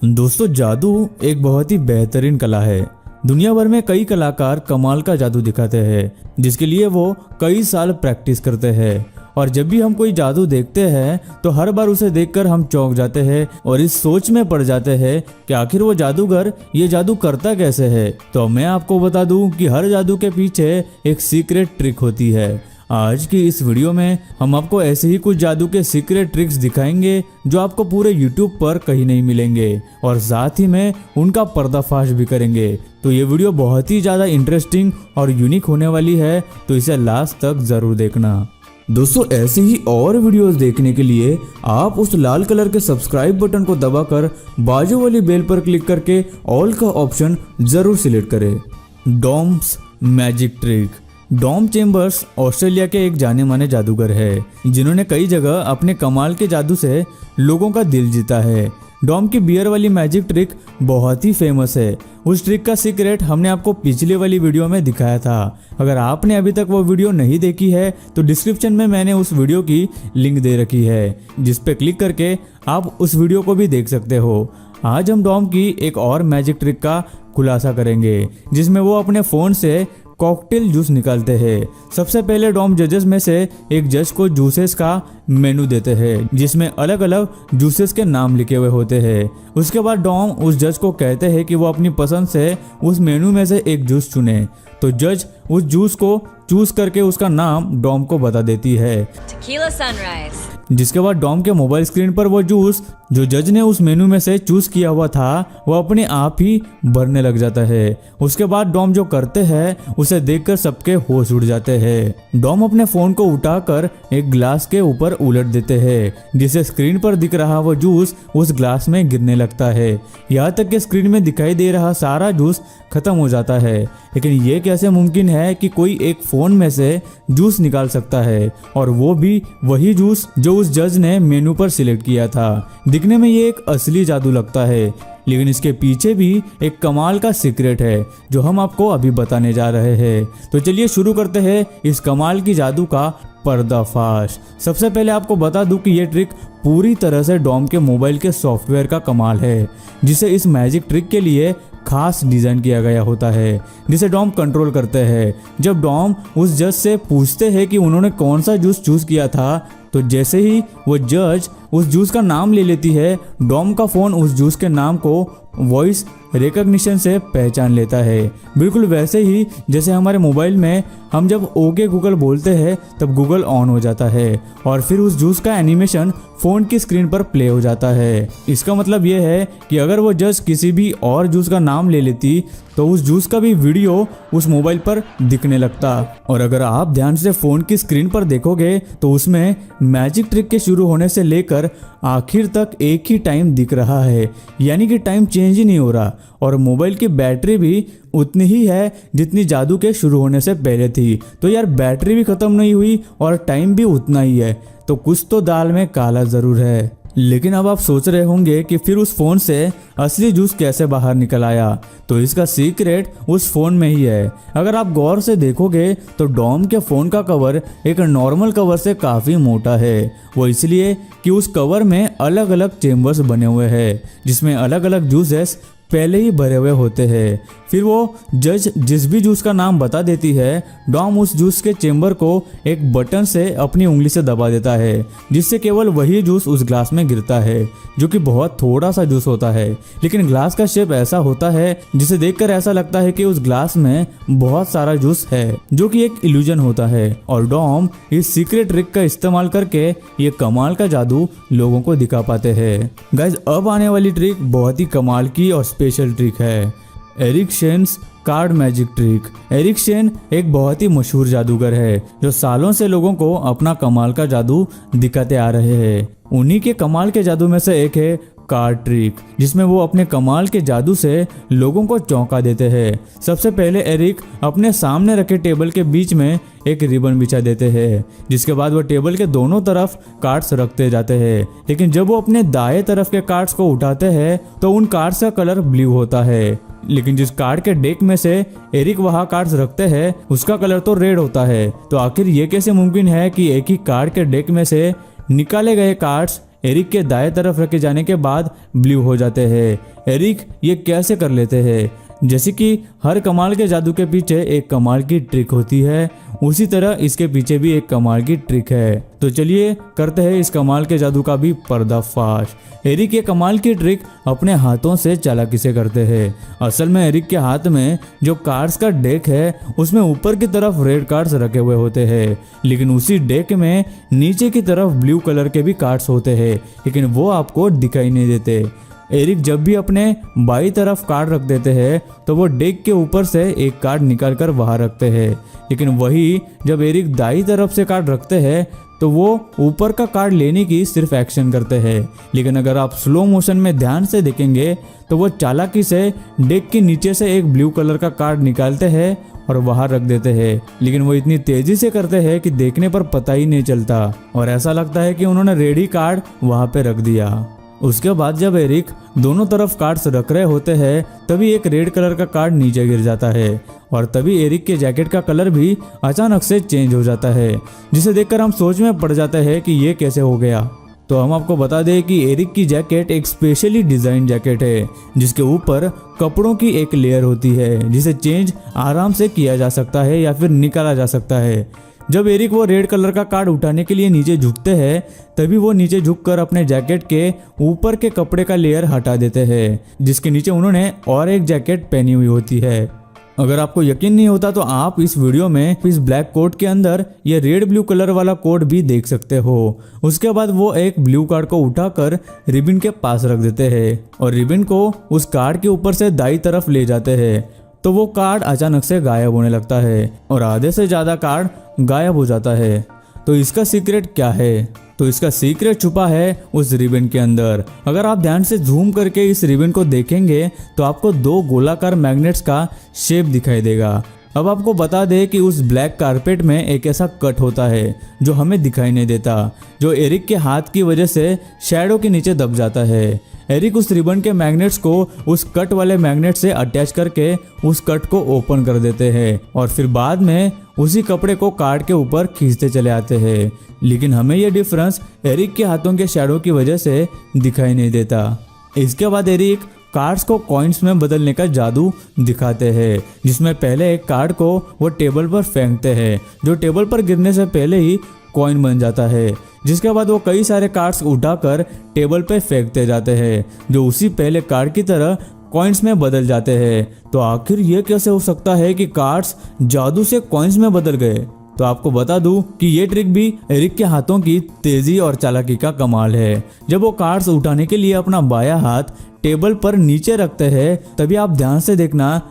दोस्तों, जादू एक बहुत ही बेहतरीन कला है। दुनिया भर में कई कलाकार कमाल का जादू दिखाते हैं, जिसके लिए वो कई साल प्रैक्टिस करते हैं। और जब भी हम कोई जादू देखते हैं तो हर बार उसे देखकर हम चौंक जाते हैं और इस सोच में पड़ जाते हैं कि आखिर वो जादूगर ये जादू करता कैसे है। तो मैं आपको बता दूं कि हर जादू के पीछे एक सीक्रेट ट्रिक होती है। आज की इस वीडियो में हम आपको ऐसे ही कुछ जादू के सीक्रेट ट्रिक्स दिखाएंगे जो आपको पूरे YouTube पर कहीं नहीं मिलेंगे, और साथ ही में उनका पर्दाफाश भी करेंगे। तो ये वीडियो बहुत ही ज़्यादा इंटरेस्टिंग और यूनिक होने वाली है, तो इसे लास्ट तक ज़रूर देखना। दोस्तों, ऐसे ही और वीडियोस देखने के लिए आप उस लाल कलर के सब्सक्राइब बटन को दबाकर बाजू वाली बेल पर क्लिक करके ऑल का ऑप्शन ज़रूर सिलेक्ट करें। Dom's magic trick. Dom Chambers Australia के एक जाने माने जादूगर है, जिन्होंने कई जगह अपने कमाल के जादू से लोगों का दिल जीता है। डॉम की बियर वाली मैजिक ट्रिक बहुत ही फेमस है। उस ट्रिक का सीक्रेट हमने आपको पिछले वाली वीडियो में दिखाया था। अगर आपने अभी तक वो वीडियो नहीं देखी है तो डिस्क्रिप्शन में मैंने उस वीडियो की लिंक दे रखी है, जिस पे क्लिक करके आप उस वीडियो को भी देख सकते हो। आज हम डॉम की एक और मैजिक ट्रिक का खुलासा करेंगे, जिसमें वो अपने फ़ोन से कॉकटेल जूस निकालते हैं। सबसे पहले डॉम जजेस में से एक जज को जूसेस का मेनू देते हैं, जिसमें अलग अलग जूसेस के नाम लिखे हुए होते हैं। उसके बाद डॉम उस जज को कहते हैं कि वो अपनी पसंद से उस मेनू में से एक जूस चुने। तो जज उस जूस को चूज करके उसका नाम डॉम को बता देती है। Tequila Sunrise। जिसके बाद डॉम के मोबाइल स्क्रीन पर वो जूस जो जज ने उस मेनू में से चूज किया हुआ था वो अपने आप ही भरने लग जाता है। उसके बाद डॉम जो करते हैं उसे देखकर सबके होश उड़ जाते हैं। डॉम अपने फोन को उठाकर एक ग्लास के ऊपर उलट देते हैं, जिससे स्क्रीन पर दिख रहा वो जूस उस ग्लास में गिरने लगता है। यहाँ तक कि स्क्रीन में दिखाई दे रहा सारा जूस खत्म हो जाता है। लेकिन ये कैसे मुमकिन है कि कोई एक फोन में से जूस निकाल सकता है, और वो भी वही जूस जो उस जज ने मेनू पर सिलेक्ट किया था। दिखने में ये एक असली जादू लगता है, लेकिन इसके पीछे भी एक कमाल का सीक्रेट है जो हम आपको अभी बताने जा रहे हैं। तो चलिए शुरू करते हैं इस कमाल की जादू का पर्दाफाश। सबसे पहले आपको बता दूं कि ये ट्रिक पूरी तरह से डॉम के मोबाइल के सॉफ्टवेयर का कमाल है, जिसे इस मैजिक ट्रिक के लिए खास डिजाइन किया गया होता है, जिसे डॉम कंट्रोल करते हैं। जब डॉम उस जज से पूछते हैं कि उन्होंने कौन सा जूस चूज किया था, तो जैसे ही वो जज उस जूस का नाम ले लेती है, डॉम का फोन उस जूस के नाम को वॉइस रिकॉग्निशन से पहचान लेता है। बिल्कुल वैसे ही जैसे हमारे मोबाइल में हम जब ओके गूगल बोलते हैं तब गूगल ऑन हो जाता है, और फिर उस जूस का एनिमेशन फोन की स्क्रीन पर प्ले हो जाता है। इसका मतलब ये है कि अगर वो जज किसी भी और जूस का नाम ले लेती तो उस जूस का भी वीडियो उस मोबाइल पर दिखने लगता। और अगर आप ध्यान से फोन की स्क्रीन पर देखोगे तो उसमें मैजिक ट्रिक के शुरू होने से लेकर आखिर तक एक ही टाइम दिख रहा है, यानी कि टाइम चेंज ही नहीं हो रहा। और मोबाइल की बैटरी भी उतनी ही है जितनी जादू के शुरू होने से पहले थी। तो यार, बैटरी भी खत्म नहीं हुई और टाइम भी उतना ही है, तो कुछ तो दाल में काला जरूर है। लेकिन अब आप सोच रहे होंगे कि फिर उस फोन से असली जूस कैसे बाहर निकल आया। तो इसका सीक्रेट उस फोन में ही है। अगर आप गौर से देखोगे तो डॉम के फोन का कवर एक नॉर्मल कवर से काफी मोटा है। वो इसलिए कि उस कवर में अलग अलग चेम्बर्स बने हुए हैं, जिसमें अलग अलग जूसेस पहले ही भरे हुए होते हैं। फिर वो जज जिस भी जूस का नाम बता देती है, डॉम उस जूस के चेम्बर को एक बटन से अपनी उंगली से दबा देता है, जिससे केवल वही जूस उस ग्लास में गिरता है, जो कि बहुत थोड़ा सा जूस होता है। लेकिन ग्लास का शेप ऐसा होता है जिसे देखकर ऐसा लगता है कि उस ग्लास में बहुत सारा जूस है, जो कि एक इल्यूजन होता है। और डॉम इस सीक्रेट ट्रिक का इस्तेमाल करके ये कमाल का जादू लोगों को दिखा पाते हैं। गाइज, अब आने वाली ट्रिक बहुत ही कमाल की और स्पेशल ट्रिक है, Eric Shane's card magic trick. Eric Shane एक बहुत ही मशहूर जादूगर है जो सालों से लोगों को अपना कमाल का जादू दिखाते आ रहे हैं। उन्हीं के कमाल के जादू में से एक है कार्ड ट्रिक, जिसमें वो अपने कमाल के जादू से लोगों को चौंका देते हैं। सबसे पहले एरिक अपने सामने रखे टेबल के बीच में एक रिबन बिछा देते हैं, जिसके बाद वो टेबल के दोनों तरफ कार्ड्स रखते जाते हैं। लेकिन जब वो अपने दाएं तरफ के कार्ड्स को उठाते हैं तो उन कार्ड्स का कलर ब्लू होता है, लेकिन जिस कार्ड के डेक में से एरिक वहाँ कार्ड्स रखते हैं उसका कलर तो रेड होता है। तो आखिर ये कैसे मुमकिन है कि एक ही कार्ड के डेक में से निकाले गए कार्ड्स एरिक के दाएं तरफ रखे जाने के बाद ब्लू हो जाते हैं। एरिक ये कैसे कर लेते हैं? जैसे कि हर कमाल के जादू के पीछे एक कमाल की ट्रिक होती है, उसी तरह इसके पीछे भी एक कमाल की ट्रिक है। तो चलिए करते हैं इस कमाल के जादू का भी पर्दाफाश। एरिक ये कमाल की ट्रिक अपने हाथों से चालाकी से करते हैं। असल में एरिक के हाथ में जो कार्ड्स का डेक है उसमें ऊपर की तरफ रेड कार्ड्स रखे हुए होते हैं, लेकिन उसी डेक में नीचे की तरफ ब्लू कलर के भी कार्ड्स होते हैं, लेकिन वो आपको दिखाई नहीं देते। एरिक जब भी अपने बाई तरफ कार्ड रख देते हैं तो वो डेक के ऊपर से एक कार्ड निकाल कर बाहर रखते हैं, लेकिन वही जब एरिक दाई तरफ से कार्ड रखते हैं तो वो ऊपर का कार्ड लेने की सिर्फ एक्शन करते हैं। लेकिन अगर आप स्लो मोशन में ध्यान से देखेंगे तो वो चालाकी से डेक के नीचे से एक ब्लू कलर का कार्ड निकालते हैं और बाहर रख देते हैं, लेकिन वो इतनी तेजी से करते हैं कि देखने पर पता ही नहीं चलता और ऐसा लगता है कि उन्होंने रेड ही कार्ड वहां पे रख दिया। उसके बाद जब एरिक दोनों तरफ कार्ड्स रख रहे होते हैं तभी एक रेड कलर का कार्ड नीचे गिर जाता है और तभी एरिक के जैकेट का कलर भी अचानक से चेंज हो जाता है, जिसे देखकर हम सोच में पड़ जाते हैं कि ये कैसे हो गया। तो हम आपको बता दें कि एरिक की जैकेट एक स्पेशली डिजाइन जैकेट है जिसके ऊपर कपड़ों की एक लेयर होती है जिसे चेंज आराम से किया जा सकता है या फिर निकाला जा सकता है। जब एरिक वो रेड कलर का कार्ड उठाने के लिए नीचे झुकते हैं तभी वो नीचे झुककर अपने जैकेट के ऊपर के कपड़े का लेयर हटा देते हैं, जिसके नीचे उन्होंने और एक जैकेट पहनी हुई होती है। अगर आपको यकीन नहीं होता तो आप इस वीडियो में इस ब्लैक कोट के अंदर ये रेड ब्लू कलर वाला कोट भी देख सकते हो। उसके बाद वो एक ब्लू कार्ड को उठाकर रिबन के पास रख देते हैं और रिबन को उस कार्ड के ऊपर से दाई तरफ ले जाते हैं, तो वो कार्ड अचानक से गायब होने लगता है और आधे से ज्यादा कार्ड गायब हो जाता है। तो इसका सीक्रेट क्या है? तो इसका सीक्रेट छुपा है उस रिबन के अंदर। अगर आप ध्यान से जूम करके इस रिबन को देखेंगे तो आपको दो गोलाकार मैग्नेट्स का शेप दिखाई देगा। अब आपको बता दें कि उस ब्लैक कारपेट में एक ऐसा कट होता है जो हमें दिखाई नहीं देता, जो एरिक के हाथ की वजह से शैडो के नीचे दब जाता है। एरिक उस रिबन के मैग्नेट्स को उस कट वाले मैग्नेट से अटैच करके उस कट को ओपन कर देते हैं और फिर बाद में उसी कपड़े को कार्ड के ऊपर खींचते चले आते हैं, लेकिन हमें यह डिफरेंस एरिक के हाथों के शैडो की वजह से दिखाई नहीं देता। इसके बाद एरिक कार्ड्स को कॉइन्स में बदलने का जादू दिखाते हैं, जिसमें पहले एक कार्ड को वो टेबल पर फेंकते हैं जो टेबल पर गिरने से पहले ही कॉइन बन जाता है, जिसके बाद वो कई सारे कार्ड्स उठाकर टेबल पे फेंकते जाते हैं जो उसी पहले कार्ड की तरह कॉइन्स में बदल जाते हैं। तो आखिर ये कैसे हो सकता है कि कार्ड्स जादू से कॉइन्स में बदल गए? तो आपको बता दूं कि ये ट्रिक भी एरिक के हाथों की तेजी और चालाकी का कमाल है। जब वो कार्ड्स उठाने के लिए अपना बायां हाथ टेबल पर नीचे रखते हैं तभी आप ध्यान से देखना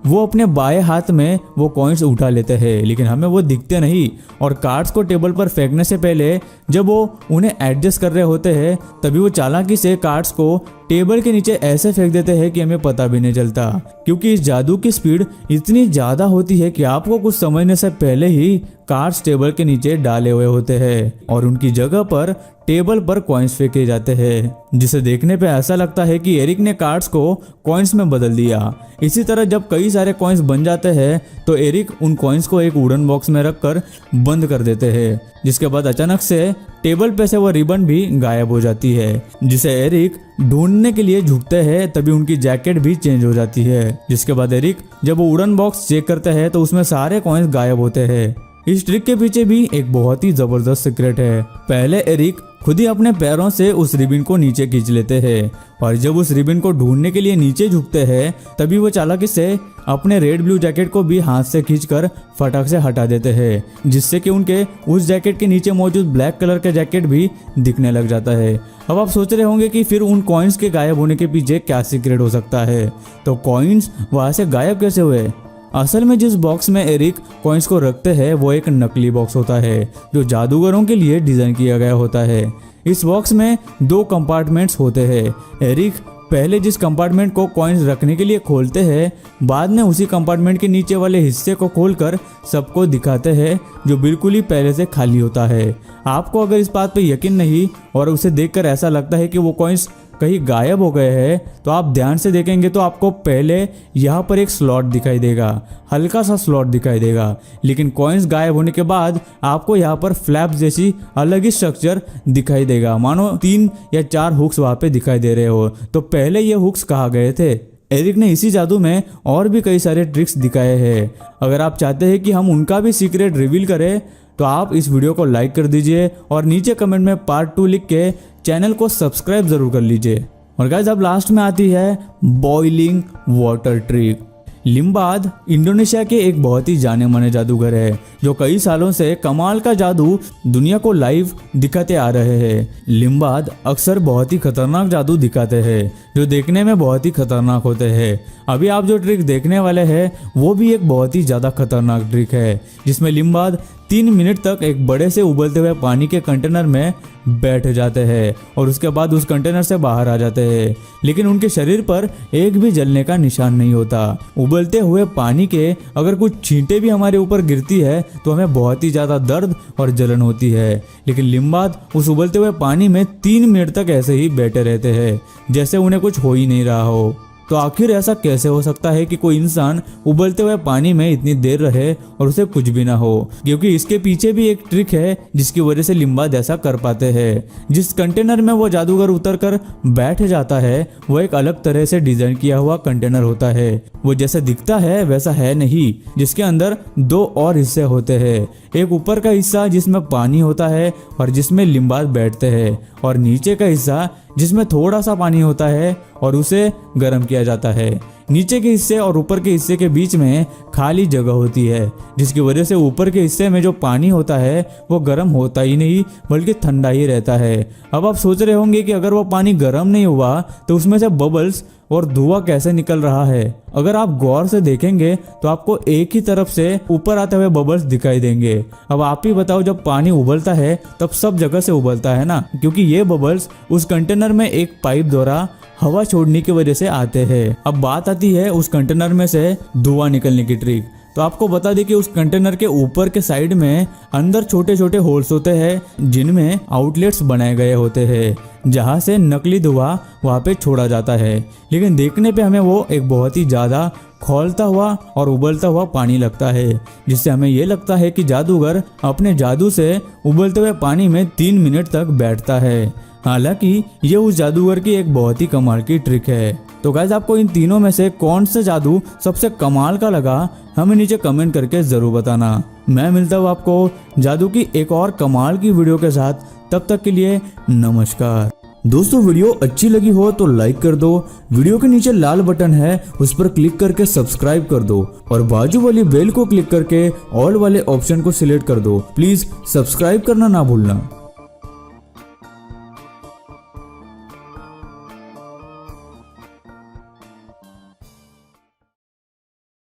वो अपने बाएं हाथ में वो कॉइन्स उठा लेते हैं, लेकिन हमें वो दिखते नहीं और कार्ड्स को टेबल पर फेंकने से पहले जब वो उन्हें एडजस्ट कर रहे होते हैं तभी वो चालाकी से कार्ड्स को टेबल के नीचे ऐसे फेंक देते हैं कि हमें पता भी नहीं चलता, क्योंकि इस जादू की स्पीड इतनी ज्यादा होती है कि आपको कुछ समझने से पहले ही कार्ड्स टेबल के नीचे डाले हुए होते हैं और उनकी जगह पर टेबल पर कॉइन्स फेंके जाते हैं, जिसे देखने पे ऐसा लगता है कि एरिक ने कार्ड्स को कॉइन्स में बदल दिया। इसी तरह जब कई सारे कॉइन्स बन जाते हैं तो एरिक उन कॉइन्स को एक वुडन बॉक्स में रखकर बंद कर देते हैं, जिसके बाद अचानक से टेबल पे से वो रिबन भी गायब हो जाती है, जिसे एरिक ढूंढने के लिए झुकते हैं। तभी उनकी जैकेट भी चेंज हो जाती है, जिसके बाद एरिक जब वो वुडन बॉक्स चेक करते हैं तो उसमें सारे कॉइन्स गायब होते हैं। इस ट्रिक के पीछे भी एक बहुत ही जबरदस्त सीक्रेट है। पहले एरिक खुद ही अपने पैरों से उस रिबन को नीचे खींच लेते हैं और जब उस रिबन को ढूंढने के लिए नीचे झुकते हैं तभी वो चालाकी से अपने रेड ब्लू जैकेट को भी हाथ से खींचकर फटाक से हटा देते हैं, जिससे कि उनके उस जैकेट के नीचे मौजूद ब्लैक कलर का जैकेट भी दिखने लग जाता है। अब आप सोच रहे होंगे कि फिर उन कॉइन्स के गायब होने के पीछे क्या सीक्रेट हो सकता है, तो कॉइन्स वहां से गायब कैसे हुए? असल में जिस बॉक्स में एरिक कॉइन्स को रखते हैं वो एक नकली बॉक्स होता है जो जादूगरों के लिए डिजाइन किया गया होता है। इस बॉक्स में 2 कंपार्टमेंट्स होते हैं। एरिक पहले जिस कंपार्टमेंट को कॉइन्स रखने के लिए खोलते हैं, बाद में उसी कंपार्टमेंट के नीचे वाले हिस्से को खोलकर सबको दिखाते हैं जो बिल्कुल ही पहले से खाली होता है। आपको अगर इस बात पे यकीन नहीं और उसे देखकर ऐसा लगता है कि वो कॉइन्स कहीं गायब हो गए हैं तो आप ध्यान से देखेंगे तो आपको पहले यहाँ पर एक स्लॉट दिखाई देगा, हल्का सा स्लॉट दिखाई देगा, लेकिन कॉइन्स गायब होने के बाद आपको यहाँ पर फ्लैप जैसी अलग ही स्ट्रक्चर दिखाई देगा, मानो 3 या 4 हुक्स वहाँ पे दिखाई दे रहे हो। तो पहले ये हुक्स कहाँ गए थे? एरिक ने इसी जादू में और भी कई सारे ट्रिक्स दिखाए हैं। अगर आप चाहते हैं कि हम उनका भी सीक्रेट रिवील करें तो आप इस वीडियो को लाइक कर दीजिए और नीचे कमेंट में पार्ट 2 लिख के चैनल को सब्सक्राइब जरूर कर लीजिए। और गाइस अब लास्ट में आती है बॉइलिंग वाटर ट्रिक। लिम्बाद इंडोनेशिया के एक बहुत ही जाने माने जादूगर है जो कई सालों से कमाल का जादू दुनिया को लाइव दिखाते आ रहे हैं। लिम्बाद अक्सर बहुत ही खतरनाक जादू दिखाते हैं जो देखने में बहुत ही खतरनाक होते हैं। अभी आप जो ट्रिक देखने वाले हैं वो भी एक बहुत ही ज़्यादा खतरनाक ट्रिक है जिसमें लिम्बाद 3 मिनट तक एक बड़े से उबलते हुए पानी के कंटेनर में बैठ जाते हैं और उसके बाद उस कंटेनर से बाहर आ जाते हैं, लेकिन उनके शरीर पर एक भी जलने का निशान नहीं होता। उबलते हुए पानी के अगर कुछ छींटे भी हमारे ऊपर गिरती है तो हमें बहुत ही ज़्यादा दर्द और जलन होती है, लेकिन लिम्बाद उस उबलते हुए पानी में 3 मिनट तक ऐसे ही बैठे रहते हैं जैसे उन्हें कुछ हो ही नहीं रहा हो। तो आखिर ऐसा कैसे हो सकता है कि कोई इंसान उबलते हुए पानी में इतनी देर रहे और उसे कुछ भी ना हो? क्योंकि इसके पीछे भी एक ट्रिक है जिसकी वजह से लिम्बाद ऐसा कर पाते हैं। जिस कंटेनर में वो जादूगर उतरकर बैठ जाता है वो एक अलग तरह से डिजाइन किया हुआ कंटेनर होता है। वो जैसा दिखता है वैसा है नहीं, जिसके अंदर 2 और हिस्से होते हैं। एक ऊपर का हिस्सा जिसमें पानी होता है और जिसमें लिम्बाद बैठते हैं, और नीचे का हिस्सा जिसमें थोड़ा सा पानी होता है और उसे गर्म किया जाता है। नीचे के हिस्से और ऊपर के हिस्से के बीच में खाली जगह होती है जिसकी वजह से ऊपर के हिस्से में जो पानी होता है वो गर्म होता ही नहीं बल्कि ठंडा ही रहता है। अब आप सोच रहे होंगे कि अगर वो पानी गर्म नहीं हुआ तो उसमें से बबल्स और धुआं कैसे निकल रहा है? अगर आप गौर से देखेंगे तो आपको एक ही तरफ से ऊपर आते हुए बबल्स दिखाई देंगे। अब आप ही बताओ, जब पानी उबलता है तब सब जगह से उबलता है ना, क्योंकि ये बबल्स उस कंटेनर में एक पाइप द्वारा हवा छोड़ने की वजह से आते हैं। अब बात आती है उस कंटेनर में से धुआं निकलने की ट्रिक। तो आपको बता दें कि उस कंटेनर के ऊपर के साइड में अंदर छोटे छोटे होल्स होते हैं जिनमें आउटलेट्स बनाए गए होते हैं जहां से नकली धुआं वहां पे छोड़ा जाता है। लेकिन देखने पे हमें वो एक बहुत ही ज़्यादा खौलता हुआ और उबलता हुआ पानी लगता है, जिससे हमें ये लगता है कि जादूगर अपने जादू से उबलते हुए पानी में 3 मिनट तक बैठता है। हालांकि ये उस जादूगर की एक बहुत ही कमाल की ट्रिक है। तो गाइस आपको इन तीनों में से कौन सा जादू सबसे कमाल का लगा हमें नीचे कमेंट करके जरूर बताना। मैं मिलता हूँ आपको जादू की एक और कमाल की वीडियो के साथ, तब तक के लिए नमस्कार। दोस्तों वीडियो अच्छी लगी हो तो लाइक कर दो, वीडियो के नीचे लाल बटन है उस पर क्लिक करके सब्सक्राइब कर दो और बाजू वाली बेल को क्लिक करके ऑल वाले ऑप्शन को सिलेक्ट कर दो। प्लीज सब्सक्राइब करना ना भूलना।